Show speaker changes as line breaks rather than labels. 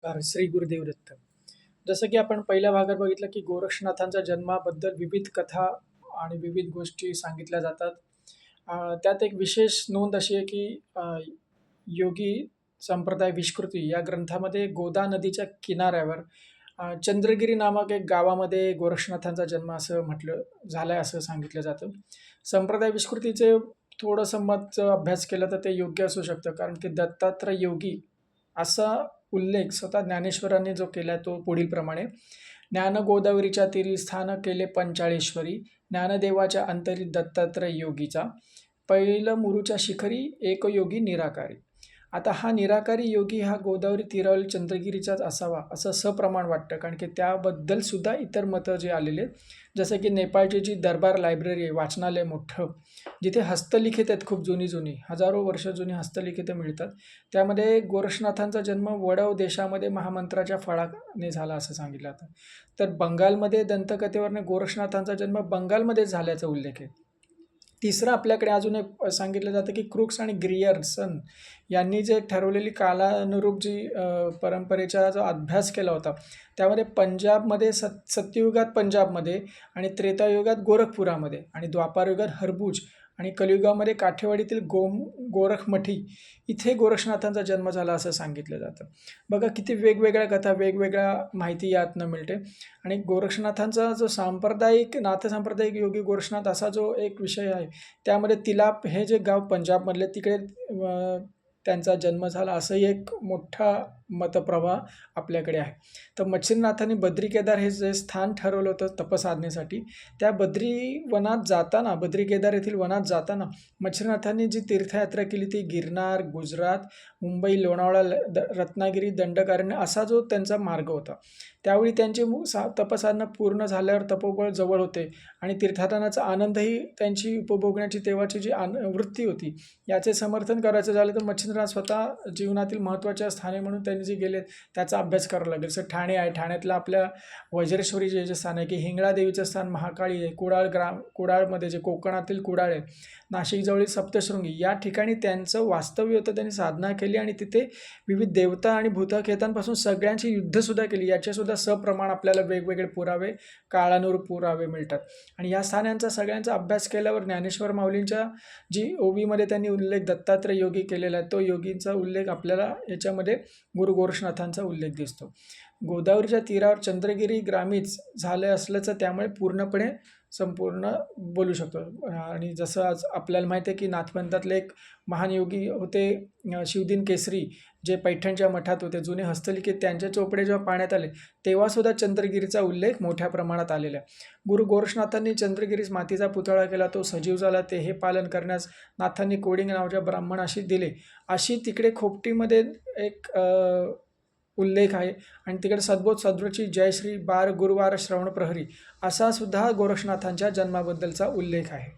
श्री गुरुदेव दत्त. जसं की आपण पहिल्या भागात बघितलं की गोरक्षनाथांच्या जन्माबद्दल विविध कथा आणि विविध गोष्टी सांगितल्या जातात. त्यात एक विशेष नोंद अशी आहे की योगी संप्रदाय विष्कृती या ग्रंथामध्ये गोदा नदीच्या किनाऱ्यावर चंद्रगिरी नामक एक गावामध्ये गोरक्षनाथांचा जन्म असं म्हटलं झालाय असं सांगितलं जातं. संप्रदाय विष्कृतीचे थोडंसं मत अभ्यास केला तर ते योग्य असू शकतं, कारण की दत्तात्रय योगी असा उल्लेख स्वतः ज्ञानेश्वरांनी जो केला तो पुढील प्रमाणे: ज्ञान गोदावरीच्या तीरी स्थान केले पंचाळेश्वरी, ज्ञानदेवाच्या अंतरी दत्तात्रय योगीचा, पहिलं मुरुच्या शिखरी एक योगी निराकारी. आता हा निराकारी योगी हा गोदावरी तीरावरील चंद्रगिरीचाच असावा असं सप्रमाण वाटतं, कारण की त्याबद्दल सुद्धा इतर मतं जे आलेले आहेत. जसं की नेपाळची जी दरबार लायब्ररी आहे, वाचनालय मोठं, जिथे हस्तलिखित आहेत, खूप जुनी जुनी हजारो वर्ष जुनी हस्तलिखितं मिळतात. त्यामध्ये गोरक्षनाथांचा जन्म वडव देशामध्ये महामंत्राच्या फळाने झाला असं सांगितलं जातं. तर बंगालमध्ये दंतकथेवरने गोरक्षनाथांचा जन्म बंगालमध्ये झाल्याचा उल्लेख आहे. तिसरं आपल्याकडे अजून एक सांगितलं जातं की क्रुक्स आणि ग्रियर्सन यांनी जे ठरवलेली कालानुरूप जी परंपरेचा जो अभ्यास केला होता, त्यामध्ये पंजाबमध्ये सत्ययुगात पंजाबमध्ये, आणि त्रेतायुगात गोरखपुरामध्ये, आणि द्वापारयुगात हरबुज, आणि कलियुगामध्ये काठेवाडीतील गोरखमठी इथे गोरक्षनाथांचा जन्म झाला असं सांगितलं जातं. बघा किती वेगवेगळ्या कथा, वेगवेगळ्या माहिती यातनं मिळते. आणि गोरक्षनाथांचा जो सांप्रदायिक नाथसंप्रदायिक योगी गोरक्षनाथ असा जो एक विषय आहे, त्यामध्ये तिलाप हे जे गाव पंजाबमधले तिकडे त्यांचा जन्म झाला असंही एक मोठा मतप्रवाह आपल्याकडे आहे. तर मच्छिंद्रनाथांनी बद्री केदार हे जे स्थान ठरवलं होतं तपसाधनेसाठी, त्या बद्री केदार येथील वनात जाताना मच्छिंद्रनाथांनी जी तीर्थयात्रा केली ती गिरनार, गुजरात, मुंबई, लोणावळा, रत्नागिरी, दंडकारण्य असा जो त्यांचा मार्ग होता. त्यावेळी त्यांची तपसाधना पूर्ण झाल्यावर तपोबळ जवळ होते, आणि तीर्थाटनाचा आनंदही त्यांची उपभोगण्याची तेव्हाची जी वृत्ती होती, याचे समर्थन करायचं झालं तर मच्छिंद्रनाथ स्वतः जीवनातील महत्त्वाच्या स्थाने म्हणून त्यांनी जे गेले त्याचा अभ्यास करावा लागेल. जसं ठाणे आहे, ठाण्यातलं आपल्या वज्रेश्वरी जे स्थान आहे, की हिंगळा देवीचं स्थान महाकाळी आहे, कुडाळमध्ये जे कोकणातील कुडाळ आहे, नाशिकजवळील सप्तशृंगी या ठिकाणी त्यांचं वास्तव्य होतं. त्यांनी साधना केली आणि तिथे विविध देवता आणि भूतखेतांपासून सगळ्यांची युद्धसुद्धा केली. याचेसुद्धा सप्रमाण आपल्याला वेगवेगळे पुरावे, काळानुरूप पुरावे मिळतात. आणि या स्थानांचा सगळ्यांचा अभ्यास केल्यावर ज्ञानेश्वर माऊलींच्या जी ओवीमध्ये त्यांनी उल्लेख दत्तात्रय योगी केलेला आहे, तो योगींचा उल्लेख आपल्याला याच्यामध्ये गुरु गोरक्षनाथांचा उल्लेख दिसतो. गोदावरीच्या तीरावर चंद्रगिरी ग्रामीच झालं असल्याचं त्यामुळे पूर्णपणे संपूर्ण बोलू शकतो. आणि जसं आज आपल्याला माहिती आहे की नाथपंथातले एक महान योगी होते शिवदिन केसरी, जे पैठणच्या मठात होते, जुने हस्तलिखित त्यांचे चोपडे जेव्हा पाण्यात आले तेव्हासुद्धा चंद्रगिरीचा उल्लेख मोठ्या प्रमाणात आलेला आहे. गुरु गोरक्षनाथांनी चंद्रगिरीस मातीचा पुतळा केला, तो सजीव झाला. ते हे पालन करण्यास नाथांनी कोडिंग नावाच्या ब्राह्मणाशी दिले, अशी तिकडे खोपटीमध्ये एक उल्लेख आहे. आणि तिकडे सद्बोध सद्वची जयश्री बार गुरुवार श्रवण प्रहरी असा सुद्धा गोरक्षनाथांच्या जन्माबद्दलचा उल्लेख आहे.